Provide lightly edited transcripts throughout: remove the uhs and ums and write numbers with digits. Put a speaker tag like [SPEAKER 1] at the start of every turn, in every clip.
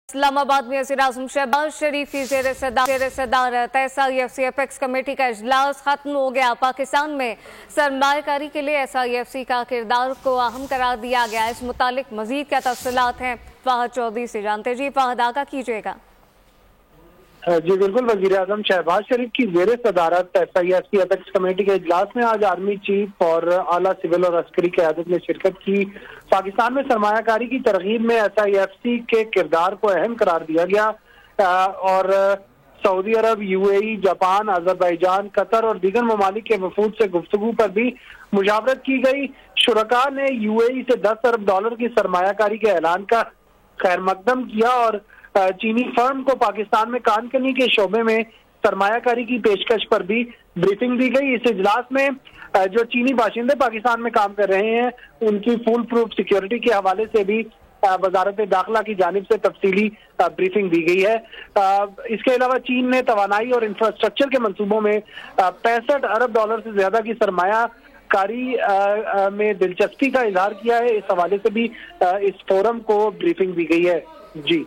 [SPEAKER 1] इस्लामाबाद में वज़ीर-ए-आज़म शहबाज शरीफ की ज़ेर सदारत SIFC एपेक्स कमेटी का इजलास खत्म हो गया। पाकिस्तान में सरमायाकारी के लिए SIFC का किरदार को अहम करार दिया गया। इस मुतालिक मजीद क्या तफसीलात हैं, फहद चौधरी से जानते। जी फहद, आगाह कीजिएगा।
[SPEAKER 2] जी बिल्कुल, वज़ीर-ए-आज़म शहबाज शरीफ की ज़ेर सदारत SIFC एपेक्स कमेटी के इजलास में आज आर्मी चीफ और आला सिविल और अस्करी क़यादत ने शिरकत की। पाकिस्तान में सरमायाकारी की तरगीब में SIFC के किरदार को अहम करार दिया गया और सऊदी अरब, UAE, जापान, अज़रबैजान, कतर और दीगर ममालिक के वफूद से गुफ्तगू पर भी मुशावरत की गई। शुरका ने UAE से $10 अरब की सरमायाकारी के ऐलान का खैर मकदम किया और चीनी फर्म को पाकिस्तान में कानकनी के शोबे में सरमायाकारी की पेशकश पर भी ब्रीफिंग दी गई। इस इजलास में जो चीनी बाशिंदे पाकिस्तान में काम कर रहे हैं उनकी फुल प्रूफ सिक्योरिटी के हवाले से भी वजारत दाखिला की जानिब से तफसीली ब्रीफिंग दी गई है। इसके अलावा चीन ने तवानाई और इंफ्रास्ट्रक्चर के मंसूबों में $65 अरब से ज्यादा की सरमायाकारी में दिलचस्पी का इजहार किया है। इस हवाले से भी इस फोरम को ब्रीफिंग दी गई है। जी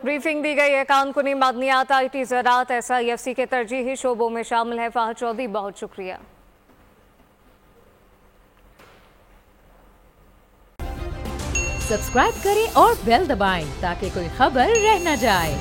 [SPEAKER 1] ब्रीफिंग दी गई है। कानकुनी मादनियात, IT, ज़राअत SIFC के तरजीही शोबों में शामिल है। फहद चौधरी, बहुत शुक्रिया।
[SPEAKER 3] सब्सक्राइब करें और बेल दबाएं ताकि कोई खबर रह न जाए।